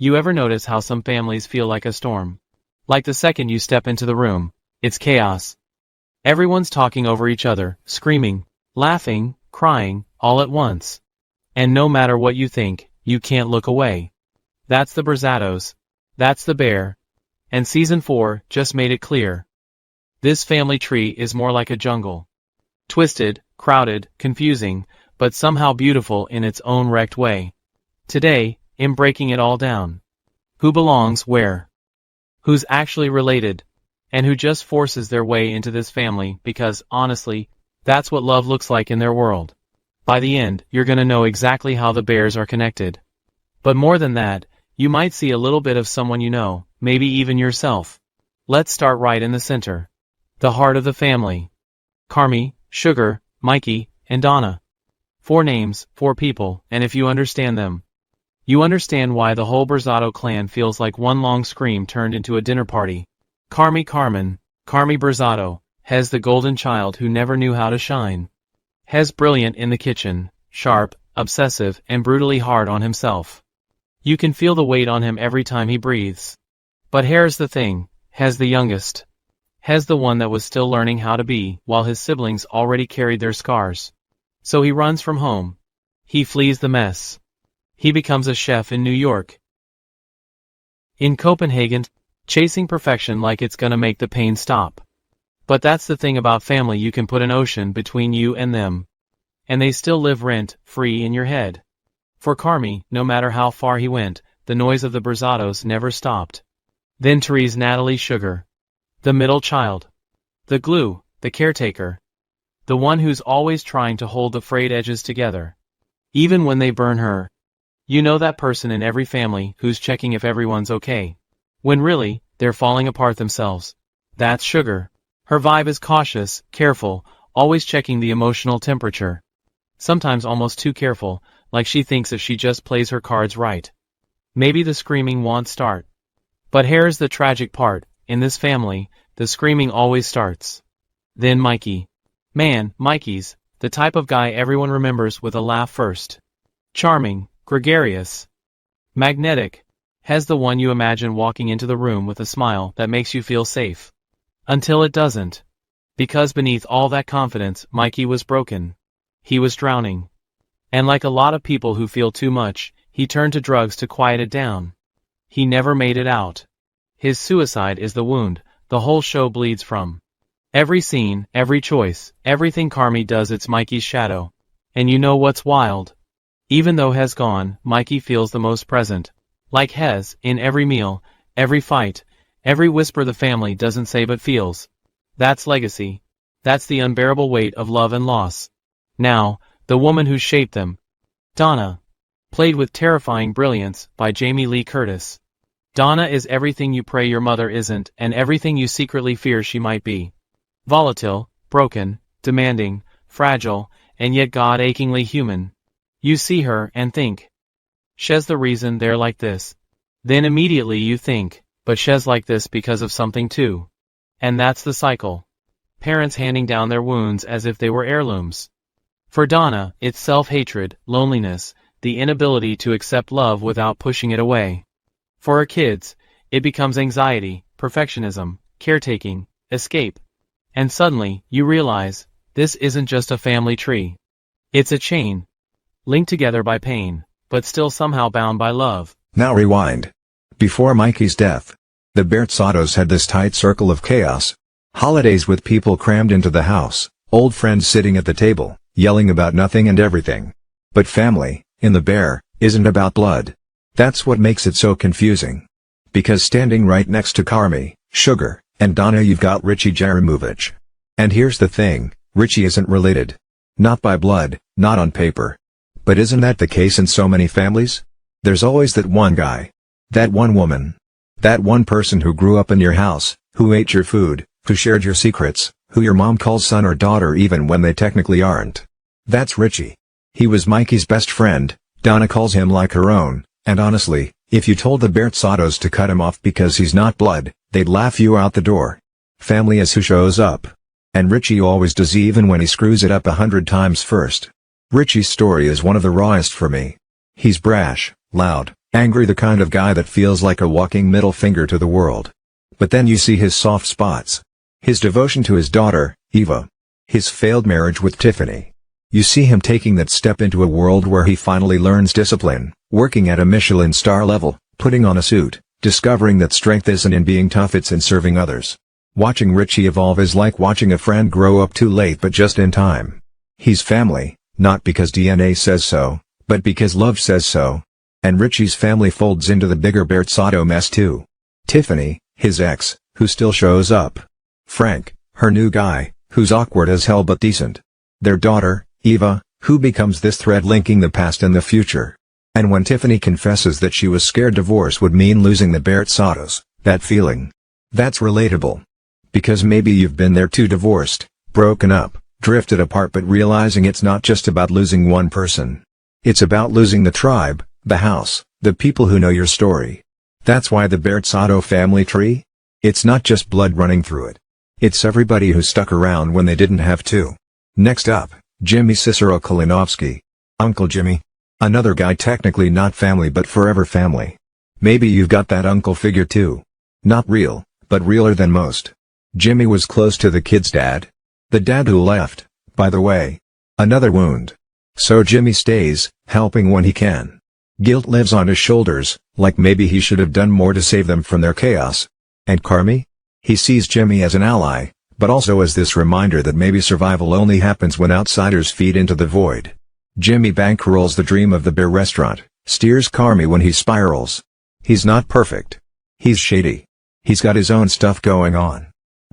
You ever notice how some families feel like a storm? Like the second you step into the room, it's chaos. Everyone's talking over each other, screaming, laughing, crying, all at once. And no matter what you think, you can't look away. That's the Berzattos. That's the bear. And season 4 just made it clear. This family tree is more like a jungle. Twisted, crowded, confusing, but somehow beautiful in its own wrecked way. Today, I'm breaking it all down. Who belongs where? Who's actually related? And who just forces their way into this family because, honestly, that's what love looks like in their world. By the end, you're gonna know exactly how the bears are connected. But more than that, you might see a little bit of someone you know, maybe even yourself. Let's start right in the center. The heart of the family. Carmy, Sugar, Mikey, and Donna. 4 names, 4 people, and if you understand them, you understand why the whole Berzatto clan feels like one long scream turned into a dinner party. Carmy Berzatto, Hez the golden child who never knew how to shine. Hez brilliant in the kitchen, sharp, obsessive, and brutally hard on himself. You can feel the weight on him every time he breathes. But here's the thing, Hez the youngest. Hez the one that was still learning how to be, while his siblings already carried their scars. So he runs from home. He flees the mess. He becomes a chef in New York. In Copenhagen, chasing perfection like it's gonna make the pain stop. But that's the thing about family, you can put an ocean between you and them. And they still live rent-free in your head. For Carmy, no matter how far he went, the noise of the Berzattos never stopped. Then Therese Natalie Sugar. The middle child. The glue, the caretaker. The one who's always trying to hold the frayed edges together. Even when they burn her. You know that person in every family who's checking if everyone's okay. When really, they're falling apart themselves. That's Sugar. Her vibe is cautious, careful, always checking the emotional temperature. Sometimes almost too careful, like she thinks if she just plays her cards right, maybe the screaming won't start. But here's the tragic part, in this family, the screaming always starts. Then Mikey. Man, Mikey's the type of guy everyone remembers with a laugh first. Charming, gregarious, magnetic. Hez the one you imagine walking into the room with a smile that makes you feel safe. Until it doesn't. Because beneath all that confidence, Mikey was broken. He was drowning. And like a lot of people who feel too much, he turned to drugs to quiet it down. He never made it out. His suicide is the wound the whole show bleeds from. Every scene, every choice, everything Carmy does, it's Mikey's shadow. And you know what's wild? Even though Hez gone, Mikey feels the most present. Like Hez, in every meal, every fight, every whisper the family doesn't say but feels. That's legacy. That's the unbearable weight of love and loss. Now, the woman who shaped them. Donna. Played with terrifying brilliance by Jamie Lee Curtis. Donna is everything you pray your mother isn't, and everything you secretly fear she might be. Volatile, broken, demanding, fragile, and yet God-achingly human. You see her and think, she's the reason they're like this. Then immediately you think, but she's like this because of something too. And that's the cycle. Parents handing down their wounds as if they were heirlooms. For Donna, it's self-hatred, loneliness, the inability to accept love without pushing it away. For her kids, it becomes anxiety, perfectionism, caretaking, escape. And suddenly, you realize, this isn't just a family tree. It's a chain. Linked together by pain, but still somehow bound by love. Now rewind. Before Mikey's death, the Berzattos had this tight circle of chaos. Holidays with people crammed into the house, old friends sitting at the table, yelling about nothing and everything. But family, in the Bear, isn't about blood. That's what makes it so confusing. Because standing right next to Carmy, Sugar, and Donna you've got Richie Jerimovich. And here's the thing, Richie isn't related. Not by blood, not on paper. But isn't that the case in so many families? There's always that one guy. That one woman. That one person who grew up in your house, who ate your food, who shared your secrets, who your mom calls son or daughter even when they technically aren't. That's Richie. He was Mikey's best friend, Donna calls him like her own, and honestly, if you told the Berzattos to cut him off because he's not blood, they'd laugh you out the door. Family is who shows up. And Richie always does, even when he screws it up 100 times first. Richie's story is one of the rawest for me. He's brash, loud, Angry, the kind of guy that feels like a walking middle finger to the world. But then you see his soft spots. His devotion to his daughter, Eva. His failed marriage with Tiffany. You see him taking that step into a world where he finally learns discipline, working at a Michelin star level, putting on a suit, discovering that strength isn't in being tough, it's in serving others. Watching Richie evolve is like watching a friend grow up too late but just in time. He's family, not because DNA says so, but because love says so. And Richie's family folds into the bigger Berzatto mess too. Tiffany, his ex, who still shows up. Frank, her new guy, who's awkward as hell but decent. Their daughter, Eva, who becomes this thread linking the past and the future. And when Tiffany confesses that she was scared divorce would mean losing the Berzattos, that feeling. That's relatable. Because maybe you've been there too, divorced, broken up, drifted apart, but realizing it's not just about losing one person. It's about losing the tribe, the house, the people who know your story. That's why the Berzatto family tree? It's not just blood running through it. It's everybody who stuck around when they didn't have to. Next up, Jimmy Cicero Kalinovsky. Uncle Jimmy. Another guy technically not family but forever family. Maybe you've got that uncle figure too. Not real, but realer than most. Jimmy was close to the kid's dad. The dad who left, by the way. Another wound. So Jimmy stays, helping when he can. Guilt lives on his shoulders, like maybe he should have done more to save them from their chaos. And Carmy? He sees Jimmy as an ally, but also as this reminder that maybe survival only happens when outsiders feed into the void. Jimmy bankrolls the dream of the bear restaurant, steers Carmy when he spirals. He's not perfect. He's shady. He's got his own stuff going on.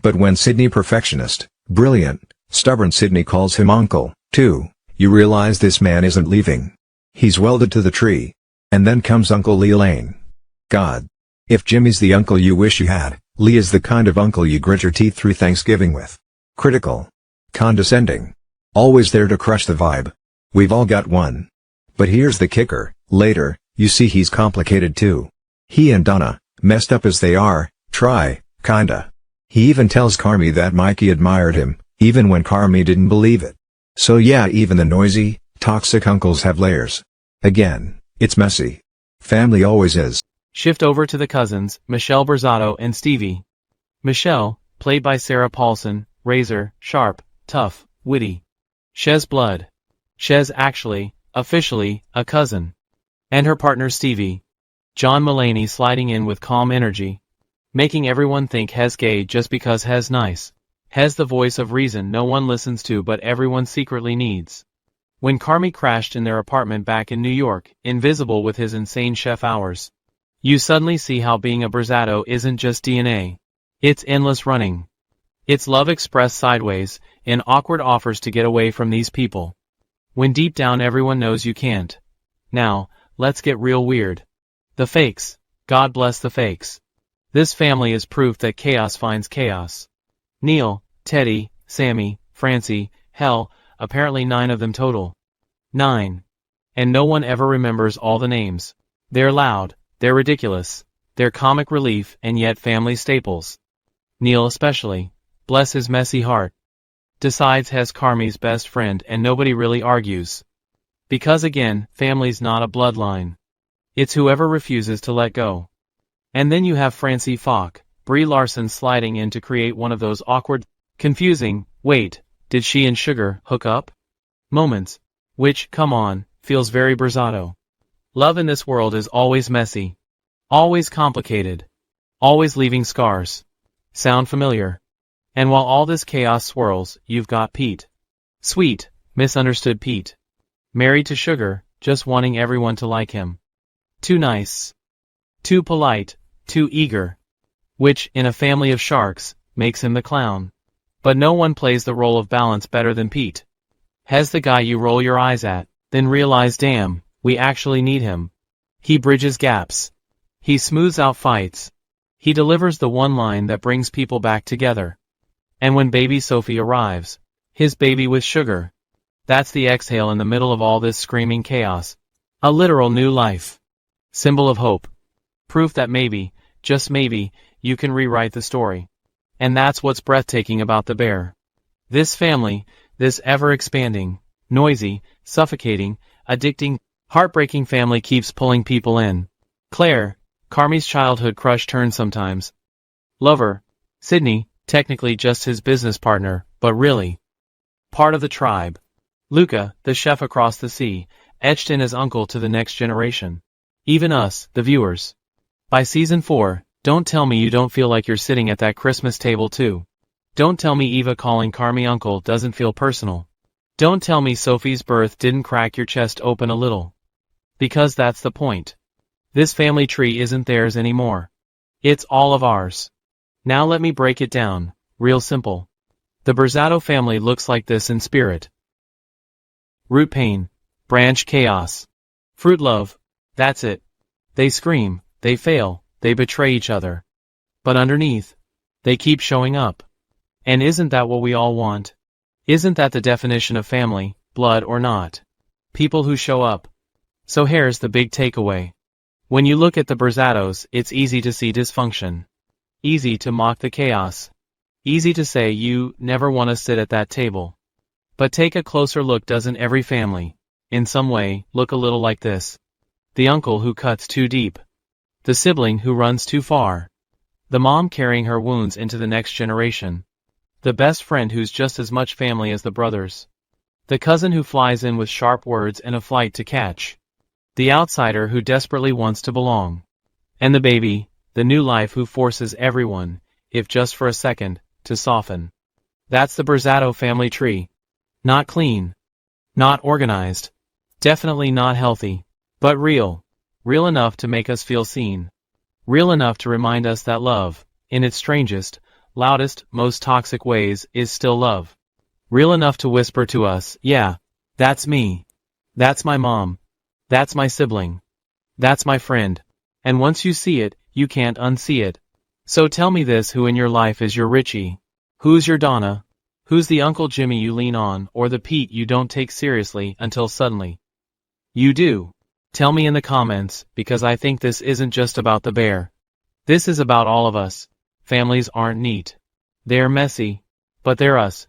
But when Sydney, perfectionist, brilliant, stubborn Sydney, calls him uncle, too, you realize this man isn't leaving. He's welded to the tree. And then comes Uncle Lee Lane. God. If Jimmy's the uncle you wish you had, Lee is the kind of uncle you grit your teeth through Thanksgiving with. Critical. Condescending. Always there to crush the vibe. We've all got one. But here's the kicker, later, you see he's complicated too. He and Donna, messed up as they are, try, kinda. He even tells Carmy that Mikey admired him, even when Carmy didn't believe it. So yeah, even the noisy, toxic uncles have layers. Again, it's messy. Family always is. Shift over to the cousins, Michelle Berzatto and Stevie. Michelle, played by Sarah Paulson, razor, sharp, tough, witty. Shez blood. Shez actually, officially, a cousin. And her partner Stevie. John Mulaney, sliding in with calm energy. Making everyone think Hez gay just because Hez nice. Hez the voice of reason no one listens to but everyone secretly needs. When Carmy crashed in their apartment back in New York, invisible with his insane chef hours, you suddenly see how being a Berzatto isn't just DNA. It's endless running. It's love expressed sideways, in awkward offers to get away from these people. When deep down everyone knows you can't. Now, let's get real weird. The fakes. God bless the fakes. This family is proof that chaos finds chaos. Neil, Teddy, Sammy, Francie, hell, apparently 9 of them total. 9. And no one ever remembers all the names. They're loud, they're ridiculous, they're comic relief and yet family staples. Neil especially, bless his messy heart, decides Hez Carmy's best friend and nobody really argues. Because again, family's not a bloodline. It's whoever refuses to let go. And then you have Francie Falk, Brie Larson sliding in to create one of those awkward, confusing, wait, did she and Sugar hook up? Moments. Which, come on, feels very Berzatto. Love in this world is always messy. Always complicated. Always leaving scars. Sound familiar? And while all this chaos swirls, you've got Pete. Sweet, misunderstood Pete. Married to Sugar, just wanting everyone to like him. Too nice. Too polite, too eager. Which, in a family of sharks, makes him the clown. But no one plays the role of balance better than Pete. Hez the guy you roll your eyes at, then realize damn, we actually need him. He bridges gaps. He smooths out fights. He delivers the one line that brings people back together. And when baby Sophie arrives, his baby with Sugar, that's the exhale in the middle of all this screaming chaos. A literal new life. Symbol of hope. Proof that maybe, just maybe, you can rewrite the story. And that's what's breathtaking about the bear. This family, this ever-expanding, noisy, suffocating, addicting, heartbreaking family keeps pulling people in. Claire, Carmy's childhood crush turned sometimes. Lover. Sydney, technically just his business partner, but really part of the tribe. Luca, the chef across the sea, etched in as uncle to the next generation. Even us, the viewers. By season 4, don't tell me you don't feel like you're sitting at that Christmas table too. Don't tell me Eva calling Carmy uncle doesn't feel personal. Don't tell me Sophie's birth didn't crack your chest open a little. Because that's the point. This family tree isn't theirs anymore. It's all of ours. Now let me break it down, real simple. The Berzatto family looks like this in spirit. Root pain. Branch chaos. Fruit love. That's it. They scream, they fail, they betray each other. But underneath, they keep showing up. And isn't that what we all want? Isn't that the definition of family, blood or not? People who show up. So here's the big takeaway. When you look at the Berzattos, it's easy to see dysfunction. Easy to mock the chaos. Easy to say you never want to sit at that table. But take a closer look. Doesn't every family, in some way, look a little like this? The uncle who cuts too deep. The sibling who runs too far. The mom carrying her wounds into the next generation. The best friend who's just as much family as the brothers. The cousin who flies in with sharp words and a flight to catch. The outsider who desperately wants to belong. And the baby, the new life who forces everyone, if just for a second, to soften. That's the Berzatto family tree. Not clean. Not organized. Definitely not healthy. But real. Real enough to make us feel seen. Real enough to remind us that love, in its strangest, loudest, most toxic ways, is still love. Real enough to whisper to us, yeah, that's me. That's my mom. That's my sibling. That's my friend. And once you see it, you can't unsee it. So tell me this: who in your life is your Richie? Who's your Donna? Who's the Uncle Jimmy you lean on, or the Pete you don't take seriously until suddenly you do? Tell me in the comments, because I think this isn't just about the bear. This is about all of us. Families aren't neat. They're messy. But they're us.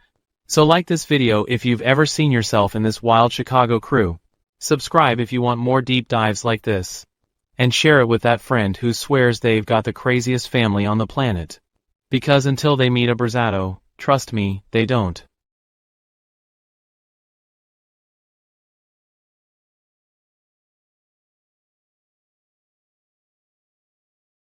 So like this video if you've ever seen yourself in this wild Chicago crew. Subscribe if you want more deep dives like this. And share it with that friend who swears they've got the craziest family on the planet. Because until they meet a Berzatto, trust me, they don't.